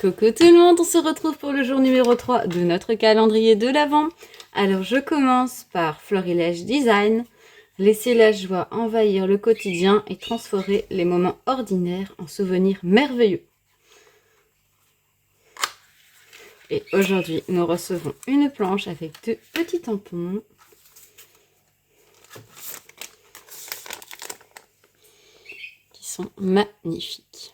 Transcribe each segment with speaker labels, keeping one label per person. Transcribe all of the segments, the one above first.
Speaker 1: Coucou tout le monde, on se retrouve pour le jour numéro 3 de notre calendrier de l'Avent. Alors je commence par Florilège Design. Laissez la joie envahir le quotidien et transformer les moments ordinaires en souvenirs merveilleux. Et aujourd'hui, nous recevons une planche avec 2 petits tampons. Qui sont magnifiques.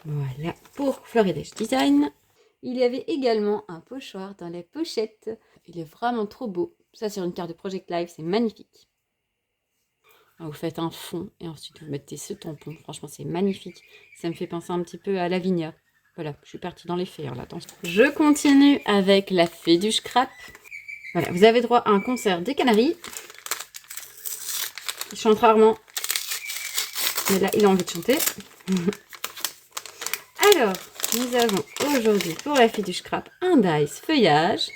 Speaker 1: Voilà pour Florilège Design. Il y avait également un pochoir dans les pochettes. Il est vraiment trop beau. Ça, sur une carte de Project Life, c'est magnifique. Alors, vous faites un fond et ensuite vous mettez ce tampon. Franchement, c'est magnifique. Ça me fait penser un petit peu à Lavinia. Voilà, je suis partie dans les fées là. Attention. Je continue avec la fée du scrap. Voilà, vous avez droit à un concert des Canaries. Il chante rarement. Mais là, il a envie de chanter. Alors, nous avons aujourd'hui pour la fée du scrap un dice feuillage.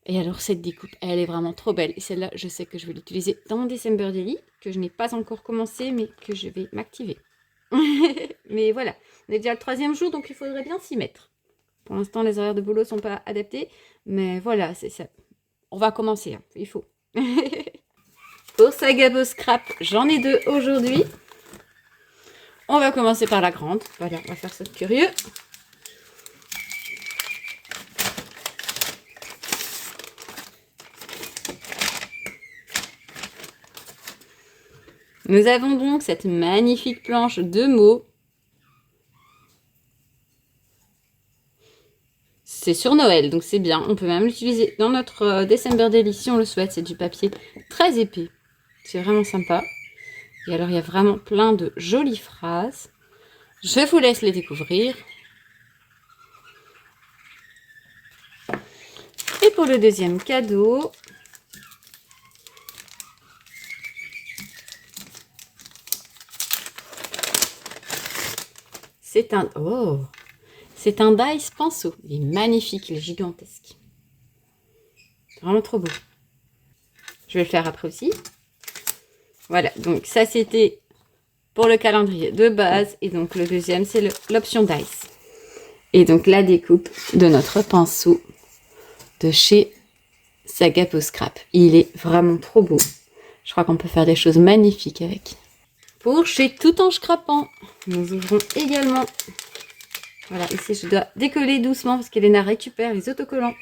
Speaker 1: Et alors cette découpe, elle est vraiment trop belle. Et celle-là, je sais que je vais l'utiliser dans mon December Daily, que je n'ai pas encore commencé, mais que je vais m'activer. Mais voilà, on est déjà le 3e jour, donc il faudrait bien s'y mettre. Pour l'instant, les horaires de boulot ne sont pas adaptés, mais voilà, c'est ça. On va commencer, hein, il faut. Pour Sagabo Scrap, j'en ai 2 aujourd'hui. On va commencer par la grande. Voilà, on va faire ça de curieux. Nous avons donc cette magnifique planche de mots. C'est sur Noël, donc c'est bien. On peut même l'utiliser dans notre December Daily si on le souhaite. C'est du papier très épais. C'est vraiment sympa. Et alors, il y a vraiment plein de jolies phrases. Je vous laisse les découvrir. Et pour le deuxième cadeau, c'est un... Oh! C'est un dice pinceau. Il est magnifique, il est gigantesque. C'est vraiment trop beau. Je vais le faire après aussi. Voilà, donc ça c'était pour le calendrier de base. Et donc le deuxième, c'est l'option dice. Et donc la découpe de notre pinceau de chez Sagabo Scrap. Il est vraiment trop beau. Je crois qu'on peut faire des choses magnifiques avec. Pour chez Tout en Scrapant, nous ouvrons également... Voilà, ici je dois décoller doucement parce qu'Elena récupère les autocollants.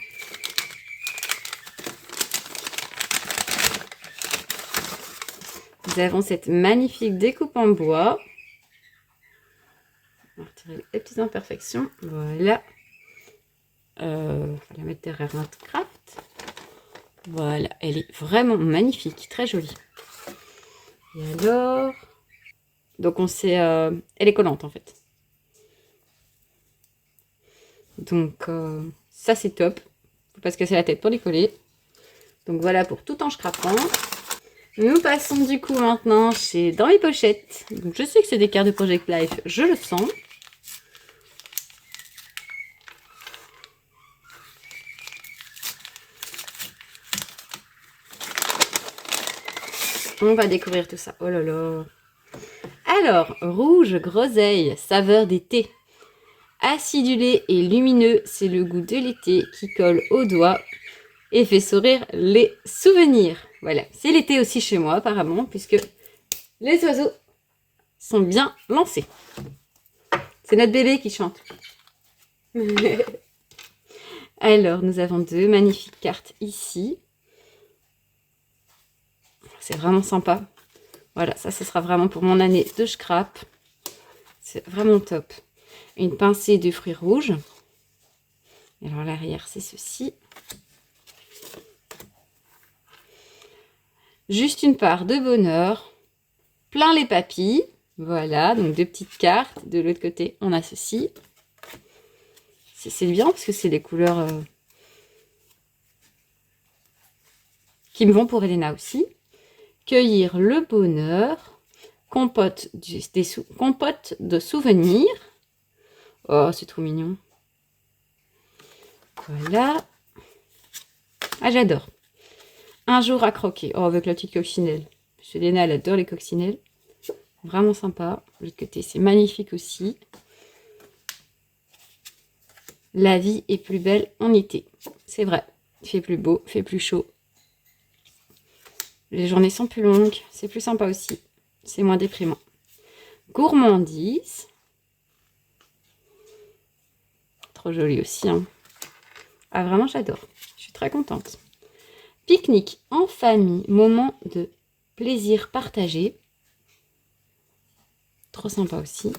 Speaker 1: Nous avons cette magnifique découpe en bois. On va retirer les petites imperfections. Voilà. On va la mettre derrière notre craft. Voilà, elle est vraiment magnifique, très jolie. Et alors... Donc on sait... elle est collante en fait. Donc ça c'est top. Faut pas se casser la tête pour les coller. Donc voilà pour Tout en Scrapant. Nous passons du coup maintenant dans les pochettes. Donc je sais que c'est des cartes de Project Life, je le sens. On va découvrir tout ça. Oh là là. Alors, rouge groseille, saveur d'été. Acidulé et lumineux, c'est le goût de l'été qui colle aux doigts et fait sourire les souvenirs. Voilà, c'est l'été aussi chez moi apparemment, puisque les oiseaux sont bien lancés. C'est notre bébé qui chante. Alors, nous avons 2 magnifiques cartes ici. C'est vraiment sympa. Voilà, ça, ce sera vraiment pour mon année de scrap. C'est vraiment top. Une pincée de fruits rouges. Et alors, l'arrière, c'est ceci. Juste une part de bonheur. Plein les papilles. Voilà, donc 2 petites cartes. De l'autre côté, on a ceci. C'est bien parce que c'est des couleurs qui me vont pour Elena aussi. Cueillir le bonheur. Compote de souvenirs. Oh, c'est trop mignon. Voilà. Ah, j'adore. Un jour à croquer. Oh, avec la petite coccinelle. Parce que Léna, elle adore les coccinelles. Vraiment sympa. De l'autre côté, c'est magnifique aussi. La vie est plus belle en été. C'est vrai. Il fait plus beau, il fait plus chaud. Les journées sont plus longues. C'est plus sympa aussi. C'est moins déprimant. Gourmandise. Trop joli aussi. Hein. Ah, vraiment, j'adore. Je suis très contente. Pique-nique en famille. Moment de plaisir partagé. Trop sympa aussi.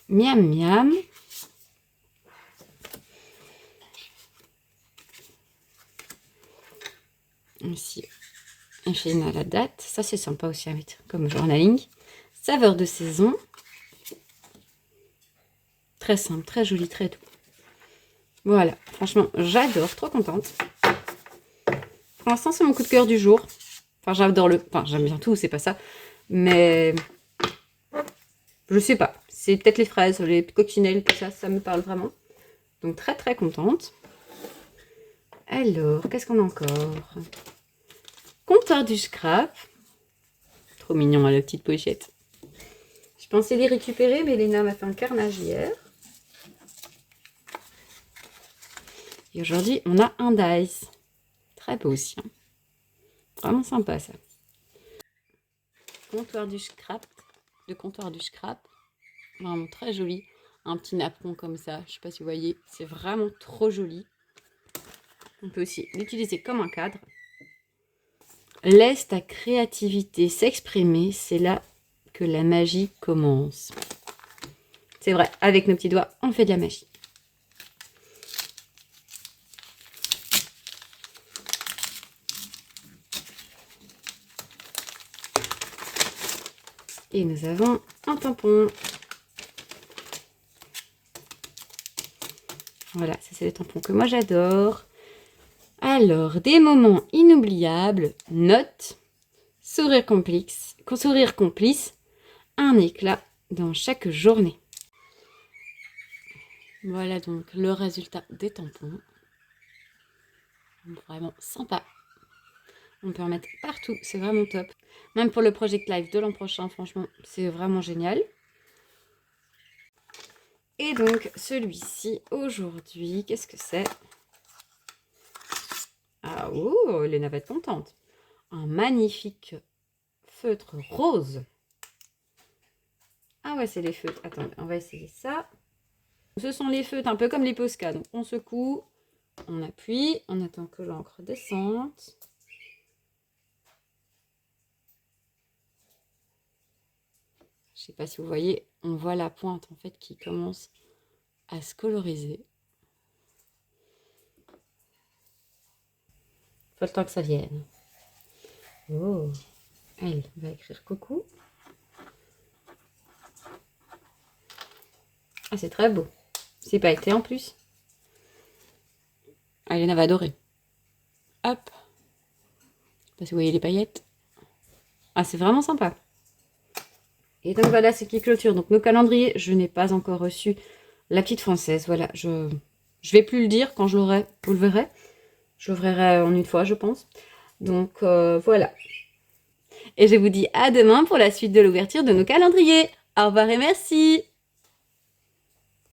Speaker 1: Miam miam. Ici, un film à la date. Ça, c'est sympa aussi à mettre comme journaling. Saveur de saison. Très simple, très joli, très doux. Voilà, franchement, j'adore, trop contente. Pour l'instant, c'est mon coup de cœur du jour. Enfin, j'adore le... Enfin, j'aime bien tout, c'est pas ça. Mais... Je sais pas. C'est peut-être les fraises, les coccinelles, tout ça, ça me parle vraiment. Donc, très, très contente. Alors, qu'est-ce qu'on a encore? Comptoir du scrap. Trop mignon, hein, la petite pochette. Je pensais les récupérer, mais Léna m'a fait un carnage hier. Et aujourd'hui, on a un dice. Très beau aussi. Hein. Vraiment sympa, ça. Comptoir du scrap. Le comptoir du scrap. Vraiment très joli. Un petit napperon comme ça. Je sais pas si vous voyez. C'est vraiment trop joli. On peut aussi l'utiliser comme un cadre. Laisse ta créativité s'exprimer. C'est là que la magie commence. C'est vrai, avec nos petits doigts, on fait de la magie. Et nous avons un tampon. Voilà, ça c'est les tampons que moi j'adore. Alors, des moments inoubliables, notes, sourire complice, un éclat dans chaque journée. Voilà donc le résultat des tampons. Vraiment sympa. On peut en mettre partout, c'est vraiment top. Même pour le Project Live de l'an prochain, franchement, c'est vraiment génial. Et donc, celui-ci, aujourd'hui, qu'est-ce que c'est? Ah, oh, Léna va être contente. Un magnifique feutre rose. Ah ouais, c'est les feutres. Attendez, on va essayer ça. Ce sont les feutres, un peu comme les Posca. Donc, on secoue, on appuie, on attend que l'encre descende. Je ne sais pas si vous voyez, on voit la pointe en fait qui commence à se coloriser. Faut le temps que ça vienne. Oh, elle va écrire coucou. Ah, c'est très beau. C'est pailleté en plus. Ah, Léna va adorer. Hop. Parce que vous voyez les paillettes. Ah, c'est vraiment sympa. Et donc voilà, c'est qui clôture. Donc nos calendriers, je n'ai pas encore reçu la petite française. Voilà, je vais plus le dire quand je l'aurai. Vous le verrez. Je l'ouvrirai en une fois, je pense. Donc voilà. Et je vous dis à demain pour la suite de l'ouverture de nos calendriers. Au revoir et merci.